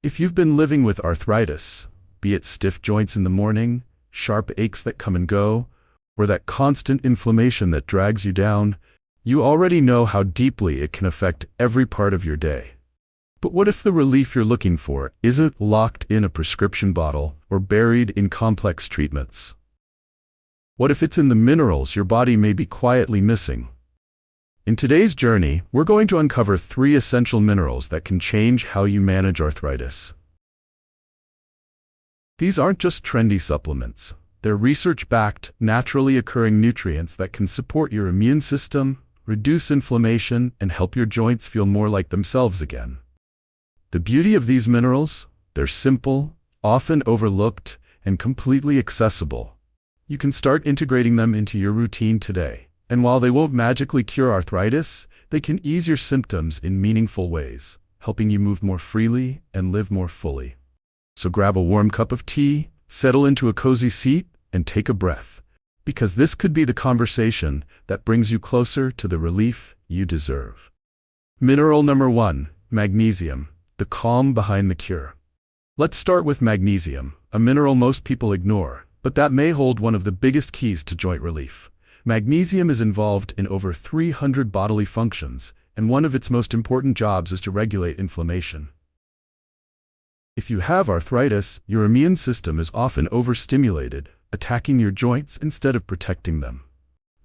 If you've been living with arthritis, be it stiff joints in the morning, sharp aches that come and go, or that constant inflammation that drags you down, you already know how deeply it can affect every part of your day. But what if the relief you're looking for isn't locked in a prescription bottle or buried in complex treatments? What if it's in the minerals your body may be quietly missing? In today's journey, we're going to uncover 3 essential minerals that can change how you manage arthritis. These aren't just trendy supplements. They're research-backed, naturally occurring nutrients that can support your immune system, reduce inflammation, and help your joints feel more like themselves again. The beauty of these minerals? They're simple, often overlooked, and completely accessible. You can start integrating them into your routine today. And while they won't magically cure arthritis, they can ease your symptoms in meaningful ways, helping you move more freely and live more fully. So grab a warm cup of tea, settle into a cozy seat, and take a breath, because this could be the conversation that brings you closer to the relief you deserve. Mineral number 1, magnesium, the calm behind the cure. Let's start with magnesium, a mineral most people ignore, but that may hold one of the biggest keys to joint relief. Magnesium is involved in over 300 bodily functions, and one of its most important jobs is to regulate inflammation. If you have arthritis, your immune system is often overstimulated, attacking your joints instead of protecting them.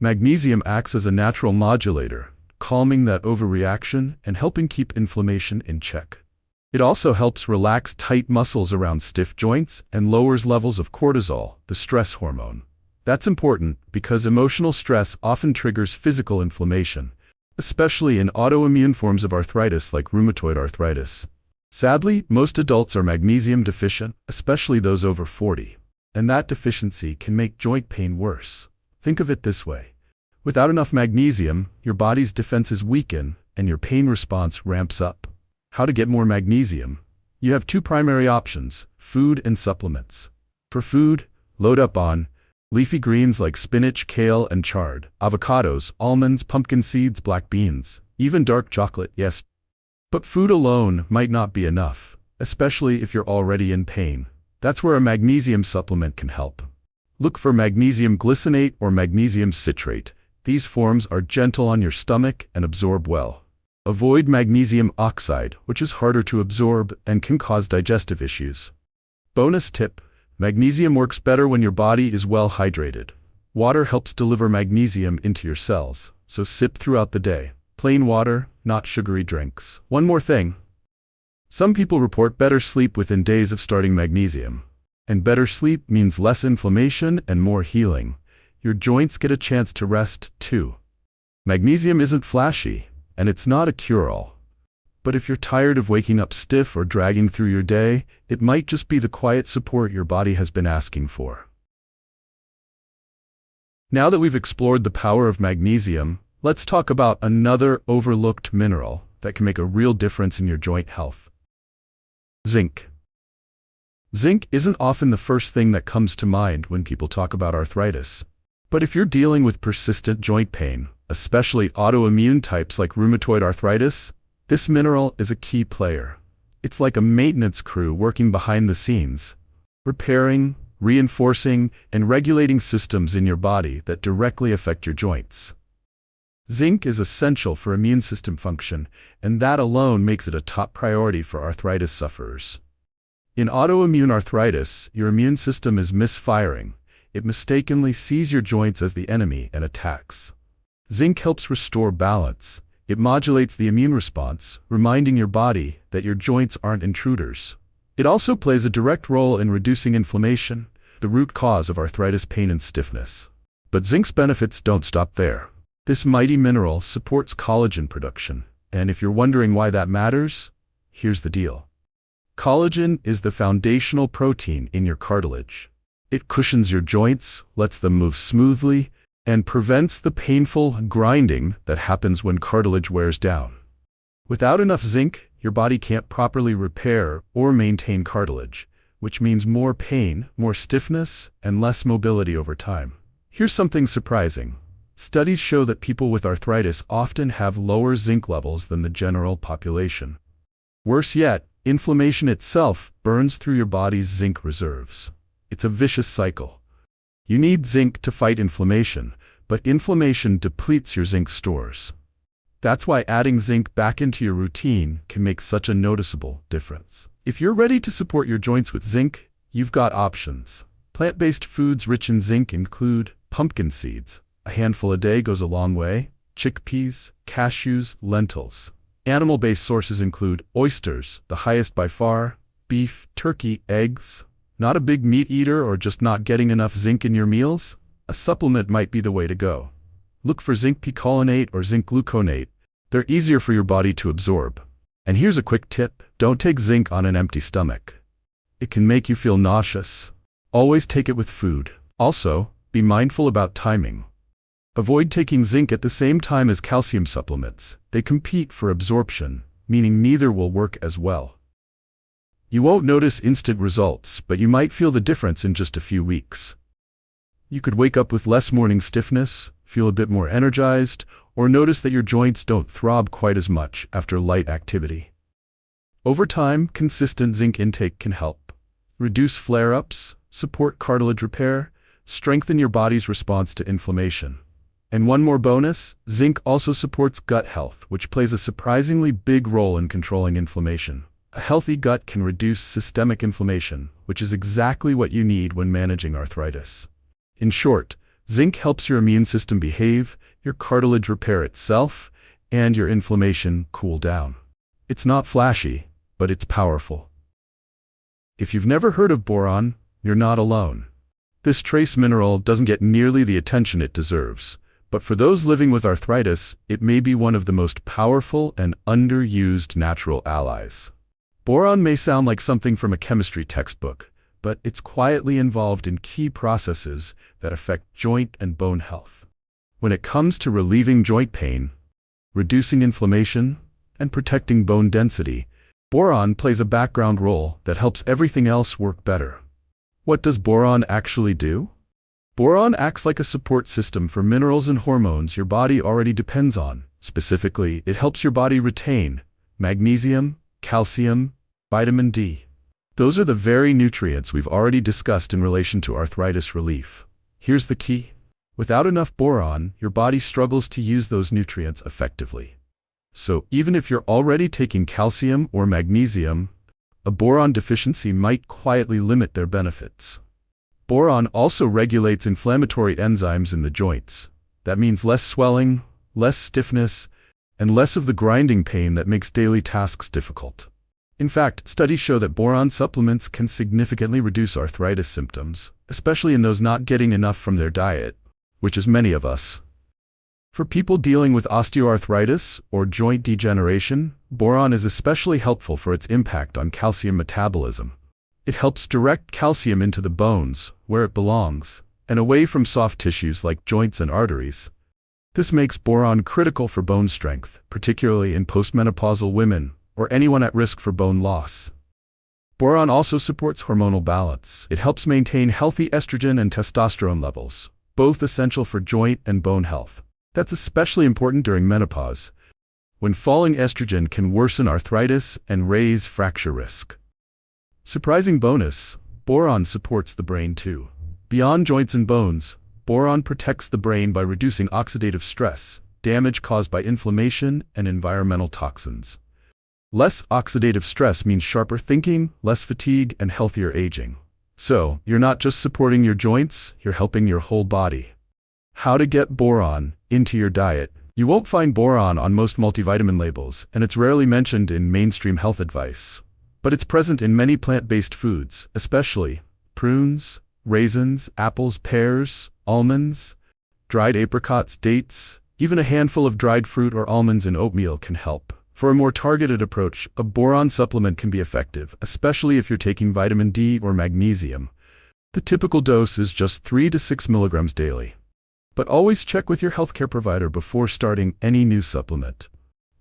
Magnesium acts as a natural modulator, calming that overreaction and helping keep inflammation in check. It also helps relax tight muscles around stiff joints and lowers levels of cortisol, the stress hormone. That's important because emotional stress often triggers physical inflammation, especially in autoimmune forms of arthritis like rheumatoid arthritis. Sadly, most adults are magnesium deficient, especially those over 40, and that deficiency can make joint pain worse. Think of it this way. Without enough magnesium, your body's defenses weaken and your pain response ramps up. How to get more magnesium? You have 2 primary options, food and supplements. For food, load up on leafy greens like spinach, kale, and chard, avocados, almonds, pumpkin seeds, black beans, even dark chocolate, yes. But food alone might not be enough, especially if you're already in pain. That's where a magnesium supplement can help. Look for magnesium glycinate or magnesium citrate. These forms are gentle on your stomach and absorb well. Avoid magnesium oxide, which is harder to absorb and can cause digestive issues. Bonus tip: magnesium works better when your body is well hydrated. Water helps deliver magnesium into your cells, so sip throughout the day. Plain water, not sugary drinks. One more thing. Some people report better sleep within days of starting magnesium. And better sleep means less inflammation and more healing. Your joints get a chance to rest, too. Magnesium isn't flashy, and it's not a cure-all. But if you're tired of waking up stiff or dragging through your day, it might just be the quiet support your body has been asking for. Now that we've explored the power of magnesium, let's talk about another overlooked mineral that can make a real difference in your joint health. Zinc. Zinc isn't often the first thing that comes to mind when people talk about arthritis. But if you're dealing with persistent joint pain, especially autoimmune types like rheumatoid arthritis, this mineral is a key player. It's like a maintenance crew working behind the scenes, repairing, reinforcing, and regulating systems in your body that directly affect your joints. Zinc is essential for immune system function, and that alone makes it a top priority for arthritis sufferers. In autoimmune arthritis, your immune system is misfiring. It mistakenly sees your joints as the enemy and attacks. Zinc helps restore balance. It modulates the immune response, reminding your body that your joints aren't intruders. It also plays a direct role in reducing inflammation, the root cause of arthritis pain and stiffness. But zinc's benefits don't stop there. This mighty mineral supports collagen production, and if you're wondering why that matters, here's the deal. Collagen is the foundational protein in your cartilage. It cushions your joints, lets them move smoothly, and prevents the painful grinding that happens when cartilage wears down. Without enough zinc, your body can't properly repair or maintain cartilage, which means more pain, more stiffness, and less mobility over time. Here's something surprising. Studies show that people with arthritis often have lower zinc levels than the general population. Worse yet, Inflammation itself burns through your body's zinc reserves. It's a vicious cycle. You need zinc to fight inflammation, but inflammation depletes your zinc stores. That's why adding zinc back into your routine can make such a noticeable difference. If you're ready to support your joints with zinc, you've got options. Plant-based foods rich in zinc include pumpkin seeds. A handful a day goes a long way. Chickpeas, cashews, lentils. Animal-based sources include oysters, the highest by far, beef, turkey, eggs. Not a big meat eater or just not getting enough zinc in your meals? A supplement might be the way to go. Look for zinc picolinate or zinc gluconate. They're easier for your body to absorb. And here's a quick tip: don't take zinc on an empty stomach. It can make you feel nauseous. Always take it with food. Also, be mindful about timing. Avoid taking zinc at the same time as calcium supplements. They compete for absorption, meaning neither will work as well. You won't notice instant results, but you might feel the difference in just a few weeks. You could wake up with less morning stiffness, feel a bit more energized, or notice that your joints don't throb quite as much after light activity. Over time, consistent zinc intake can help reduce flare-ups, support cartilage repair, strengthen your body's response to inflammation. And one more bonus, zinc also supports gut health, which plays a surprisingly big role in controlling inflammation. A healthy gut can reduce systemic inflammation, which is exactly what you need when managing arthritis. In short, zinc helps your immune system behave, your cartilage repair itself, and your inflammation cool down. It's not flashy, but it's powerful. If you've never heard of boron, you're not alone. This trace mineral doesn't get nearly the attention it deserves, but for those living with arthritis, it may be one of the most powerful and underused natural allies. Boron may sound like something from a chemistry textbook, but it's quietly involved in key processes that affect joint and bone health. When it comes to relieving joint pain, reducing inflammation, and protecting bone density, boron plays a background role that helps everything else work better. What does boron actually do? Boron acts like a support system for minerals and hormones your body already depends on. Specifically, it helps your body retain magnesium, calcium, vitamin D. Those are the very nutrients we've already discussed in relation to arthritis relief. Here's the key. Without enough boron, your body struggles to use those nutrients effectively. So even if you're already taking calcium or magnesium, a boron deficiency might quietly limit their benefits. Boron also regulates inflammatory enzymes in the joints. That means less swelling, less stiffness, and less of the grinding pain that makes daily tasks difficult. In fact, studies show that boron supplements can significantly reduce arthritis symptoms, especially in those not getting enough from their diet, which is many of us. For people dealing with osteoarthritis or joint degeneration, boron is especially helpful for its impact on calcium metabolism. It helps direct calcium into the bones, where it belongs, and away from soft tissues like joints and arteries. This makes boron critical for bone strength, particularly in postmenopausal women or anyone at risk for bone loss. Boron also supports hormonal balance. It helps maintain healthy estrogen and testosterone levels, both essential for joint and bone health. That's especially important during menopause, when falling estrogen can worsen arthritis and raise fracture risk. Surprising bonus, boron supports the brain too. Beyond joints and bones, boron protects the brain by reducing oxidative stress, damage caused by inflammation and environmental toxins. Less oxidative stress means sharper thinking, less fatigue, and healthier aging. So, you're not just supporting your joints, you're helping your whole body. How to get boron into your diet. You won't find boron on most multivitamin labels, and it's rarely mentioned in mainstream health advice. But it's present in many plant-based foods, especially prunes, raisins, apples, pears, almonds, dried apricots, dates. Even a handful of dried fruit or almonds in oatmeal can help. For a more targeted approach, a boron supplement can be effective, especially if you're taking vitamin D or magnesium. The typical dose is just 3 to 6 milligrams daily. But always check with your healthcare provider before starting any new supplement.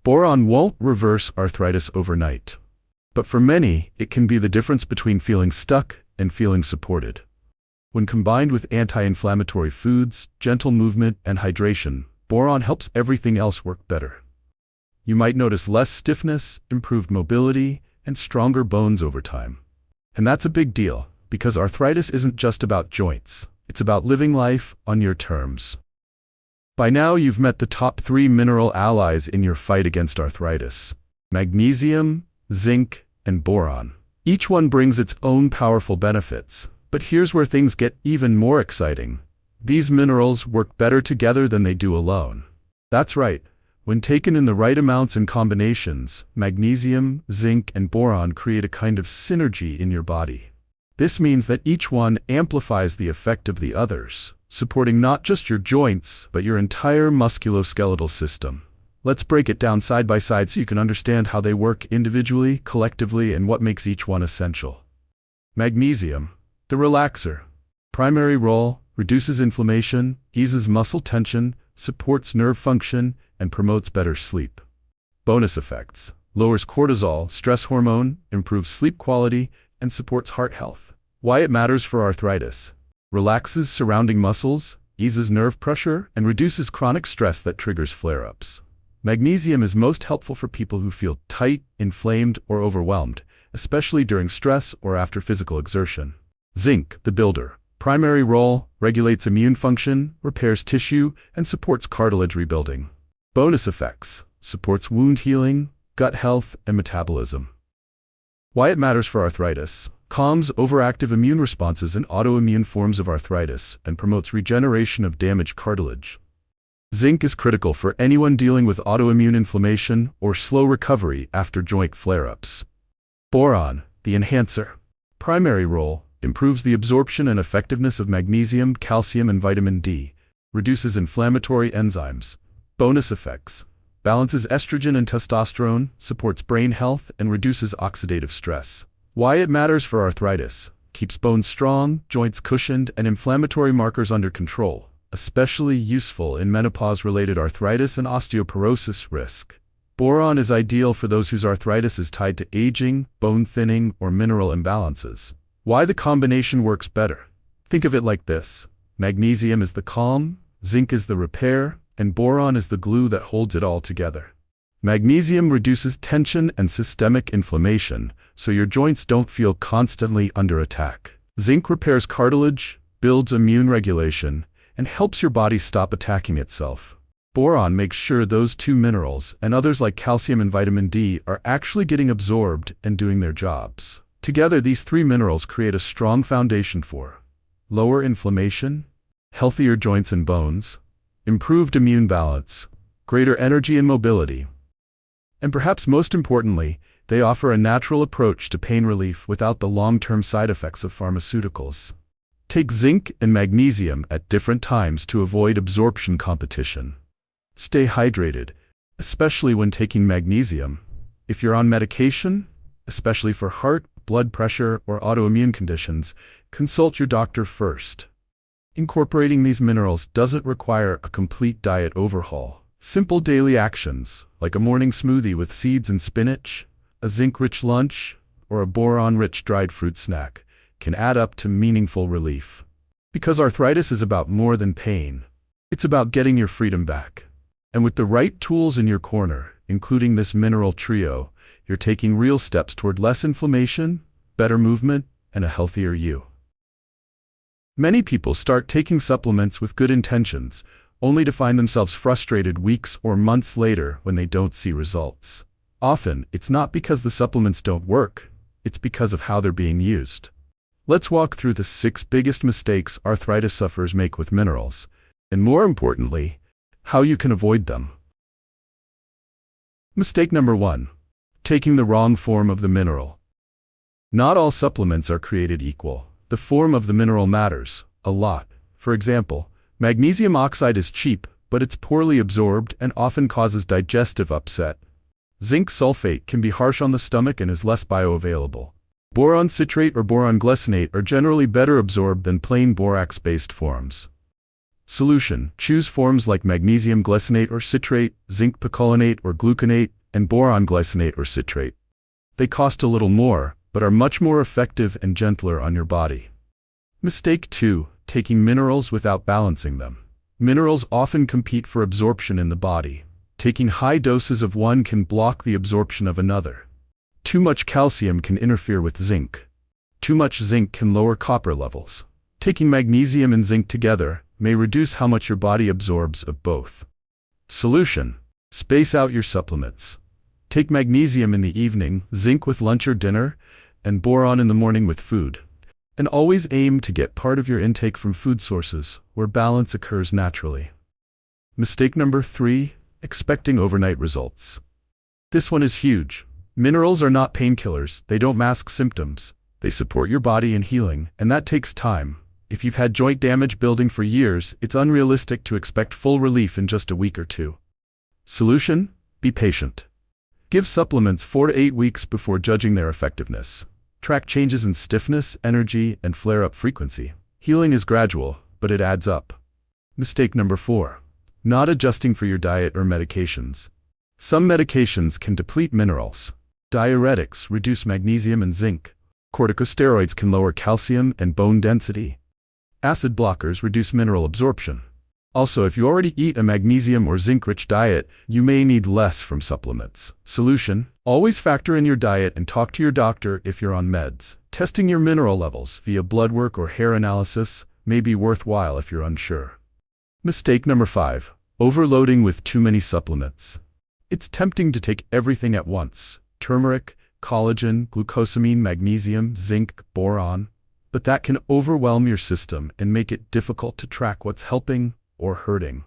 Boron won't reverse arthritis overnight. But for many, it can be the difference between feeling stuck and feeling supported. When combined with anti-inflammatory foods, gentle movement, and hydration, boron helps everything else work better. You might notice less stiffness, improved mobility, and stronger bones over time. And that's a big deal, because arthritis isn't just about joints. It's about living life on your terms. By now, you've met the top 3 mineral allies in your fight against arthritis: magnesium, zinc, and boron. Each one brings its own powerful benefits, but here's where things get even more exciting. These minerals work better together than they do alone. That's right. When taken in the right amounts and combinations, magnesium, zinc, and boron create a kind of synergy in your body. This means that each one amplifies the effect of the others, supporting not just your joints, but your entire musculoskeletal system. Let's break it down side by side so you can understand how they work individually, collectively, and what makes each one essential. Magnesium, the relaxer. Primary role: reduces inflammation, eases muscle tension, supports nerve function, and promotes better sleep. Bonus effects: lowers cortisol, stress hormone, improves sleep quality, and supports heart health. Why it matters for arthritis: relaxes surrounding muscles, eases nerve pressure, and reduces chronic stress that triggers flare-ups. Magnesium is most helpful for people who feel tight, inflamed, or overwhelmed, especially during stress or after physical exertion. Zinc, the builder. Primary role: regulates immune function, repairs tissue, and supports cartilage rebuilding. Bonus effects: supports wound healing, gut health, and metabolism. Why it matters for arthritis: calms overactive immune responses in autoimmune forms of arthritis and promotes regeneration of damaged cartilage. Zinc is critical for anyone dealing with autoimmune inflammation or slow recovery after joint flare-ups. Boron, the enhancer. Primary role: improves the absorption and effectiveness of magnesium, calcium, and vitamin D, reduces inflammatory enzymes. Bonus effects: balances estrogen and testosterone, supports brain health, and reduces oxidative stress. Why it matters for arthritis: keeps bones strong, joints cushioned, and inflammatory markers under control, especially useful in menopause-related arthritis and osteoporosis risk. Boron is ideal for those whose arthritis is tied to aging, bone thinning, or mineral imbalances. Why the combination works better: think of it like this: magnesium is the calm, zinc is the repair, and boron is the glue that holds it all together. Magnesium reduces tension and systemic inflammation, so your joints don't feel constantly under attack. Zinc repairs cartilage, builds immune regulation, and helps your body stop attacking itself. Boron makes sure those 2 minerals and others like calcium and vitamin D are actually getting absorbed and doing their jobs. Together, these 3 minerals create a strong foundation for lower inflammation, healthier joints and bones, improved immune balance, greater energy and mobility. And perhaps most importantly, they offer a natural approach to pain relief without the long-term side effects of pharmaceuticals. Take zinc and magnesium at different times to avoid absorption competition. Stay hydrated, especially when taking magnesium. If you're on medication, especially for heart, blood pressure, or autoimmune conditions, consult your doctor first. Incorporating these minerals doesn't require a complete diet overhaul. Simple daily actions, like a morning smoothie with seeds and spinach, a zinc-rich lunch, or a boron-rich dried fruit snack, can add up to meaningful relief. Because arthritis is about more than pain. It's about getting your freedom back. And with the right tools in your corner, including this mineral trio, you're taking real steps toward less inflammation, better movement, and a healthier you. Many people start taking supplements with good intentions, only to find themselves frustrated weeks or months later when they don't see results. Often, it's not because the supplements don't work, it's because of how they're being used. Let's walk through the 6 biggest mistakes arthritis sufferers make with minerals, and more importantly, how you can avoid them. Mistake number 1. Taking the wrong form of the mineral. Not all supplements are created equal. The form of the mineral matters a lot. For example, magnesium oxide is cheap, but it's poorly absorbed and often causes digestive upset. Zinc sulfate can be harsh on the stomach and is less bioavailable. Boron citrate or boron glycinate are generally better absorbed than plain borax-based forms. Solution: choose forms like magnesium glycinate or citrate, zinc picolinate or gluconate, and boron glycinate or citrate. They cost a little more, but are much more effective and gentler on your body. Mistake 2. Taking minerals without balancing them. Minerals often compete for absorption in the body. Taking high doses of one can block the absorption of another. Too much calcium can interfere with zinc. Too much zinc can lower copper levels. Taking magnesium and zinc together may reduce how much your body absorbs of both. Solution: space out your supplements. Take magnesium in the evening, zinc with lunch or dinner, and boron in the morning with food. And always aim to get part of your intake from food sources where balance occurs naturally. Mistake number 3, expecting overnight results. This one is huge. Minerals are not painkillers. They don't mask symptoms. They support your body in healing, and that takes time. If you've had joint damage building for years, it's unrealistic to expect full relief in just a week or two. Solution: be patient. Give supplements 4 to 8 weeks before judging their effectiveness. Track changes in stiffness, energy, and flare-up frequency. Healing is gradual, but it adds up. Mistake number 4, not adjusting for your diet or medications. Some medications can deplete minerals. Diuretics reduce magnesium and zinc. Corticosteroids can lower calcium and bone density. Acid blockers reduce mineral absorption. Also, if you already eat a magnesium or zinc-rich diet, you may need less from supplements. Solution: always factor in your diet and talk to your doctor if you're on meds. Testing your mineral levels via blood work or hair analysis may be worthwhile if you're unsure. Mistake number 5, overloading with too many supplements. It's tempting to take everything at once: turmeric, collagen, glucosamine, magnesium, zinc, boron. But that can overwhelm your system and make it difficult to track what's helping or hurting.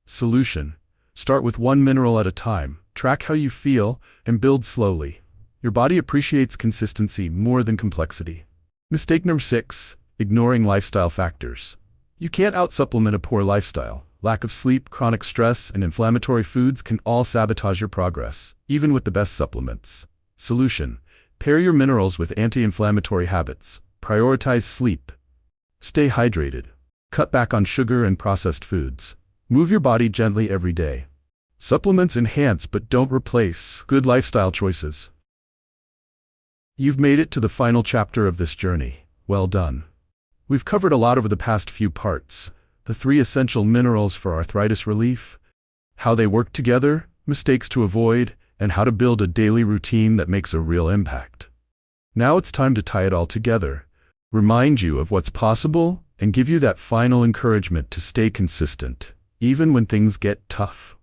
Solution: start with one mineral at a time, track how you feel, and build slowly. Your body appreciates consistency more than complexity. Mistake number 6, ignoring lifestyle factors. You can't out-supplement a poor lifestyle. Lack of sleep, chronic stress, and inflammatory foods can all sabotage your progress, even with the best supplements. Solution: pair your minerals with anti-inflammatory habits. Prioritize sleep. Stay hydrated. Cut back on sugar and processed foods. Move your body gently every day. Supplements enhance but don't replace good lifestyle choices. You've made it to the final chapter of this journey. Well done. We've covered a lot over the past few parts: the 3 essential minerals for arthritis relief, how they work together, mistakes to avoid, and how to build a daily routine that makes a real impact. Now it's time to tie it all together, remind you of what's possible, and give you that final encouragement to stay consistent, even when things get tough.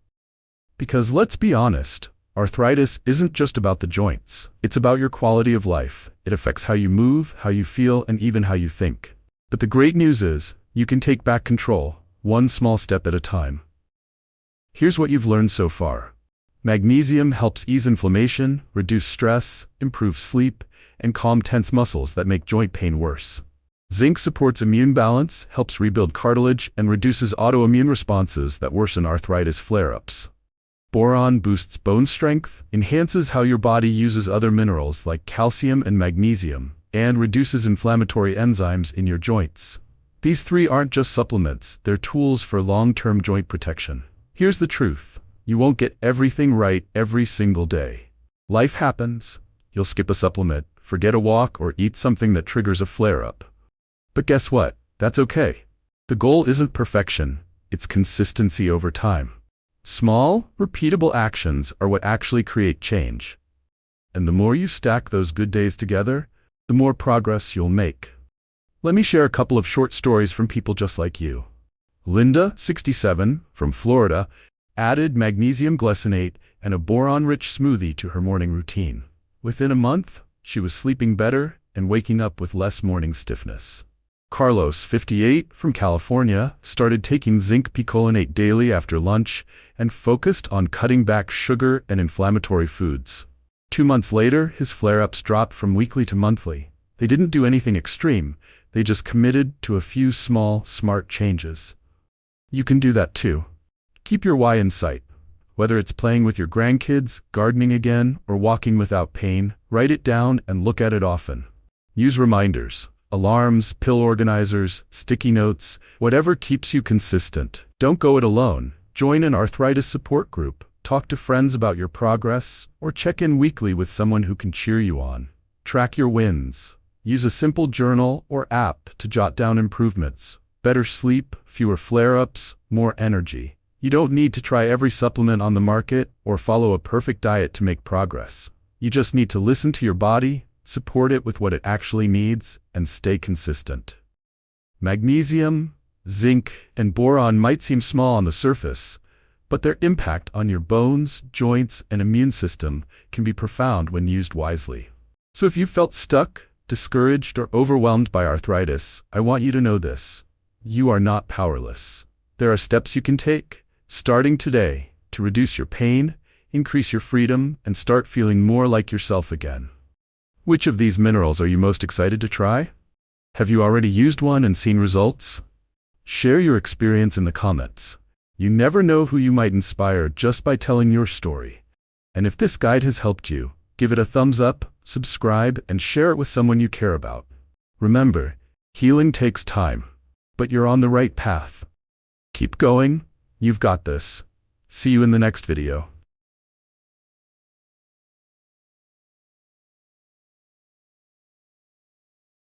Because let's be honest, arthritis isn't just about the joints. It's about your quality of life. It affects how you move, how you feel, and even how you think. But the great news is, you can take back control, one small step at a time. Here's what you've learned so far. Magnesium helps ease inflammation, reduce stress, improve sleep, and calm tense muscles that make joint pain worse. Zinc supports immune balance, helps rebuild cartilage, and reduces autoimmune responses that worsen arthritis flare-ups. Boron boosts bone strength, enhances how your body uses other minerals like calcium and magnesium, and reduces inflammatory enzymes in your joints. These 3 aren't just supplements, they're tools for long-term joint protection. Here's the truth: you won't get everything right every single day. Life happens. You'll skip a supplement, forget a walk, or eat something that triggers a flare-up. But guess what? That's okay. The goal isn't perfection, it's consistency over time. Small, repeatable actions are what actually create change. And the more you stack those good days together, the more progress you'll make. Let me share a couple of short stories from people just like you. Linda, 67, from Florida, added magnesium glycinate and a boron-rich smoothie to her morning routine. Within a month, she was sleeping better and waking up with less morning stiffness. Carlos, 58, from California, started taking zinc picolinate daily after lunch and focused on cutting back sugar and inflammatory foods. 2 months later, his flare-ups dropped from weekly to monthly. They didn't do anything extreme, they just committed to a few small, smart changes. You can do that too. Keep your why in sight. Whether it's playing with your grandkids, gardening again, or walking without pain, write it down and look at it often. Use reminders. Alarms, pill organizers, sticky notes, whatever keeps you consistent. Don't go it alone. Join an arthritis support group, talk to friends about your progress, or check in weekly with someone who can cheer you on. Track your wins. Use a simple journal or app to jot down improvements. Better sleep, fewer flare-ups, more energy. You don't need to try every supplement on the market or follow a perfect diet to make progress. You just need to listen to your body, support it with what it actually needs, and stay consistent. Magnesium, zinc, and boron might seem small on the surface, but their impact on your bones, joints, and immune system can be profound when used wisely. So if you felt stuck, discouraged, or overwhelmed by arthritis, I want you to know this. You are not powerless. There are steps you can take, starting today, to reduce your pain, increase your freedom, and start feeling more like yourself again. Which of these minerals are you most excited to try? Have you already used one and seen results? Share your experience in the comments. You never know who you might inspire just by telling your story. And if this guide has helped you, give it a thumbs up, subscribe, and share it with someone you care about. Remember, healing takes time, but you're on the right path. Keep going, you've got this. See you in the next video.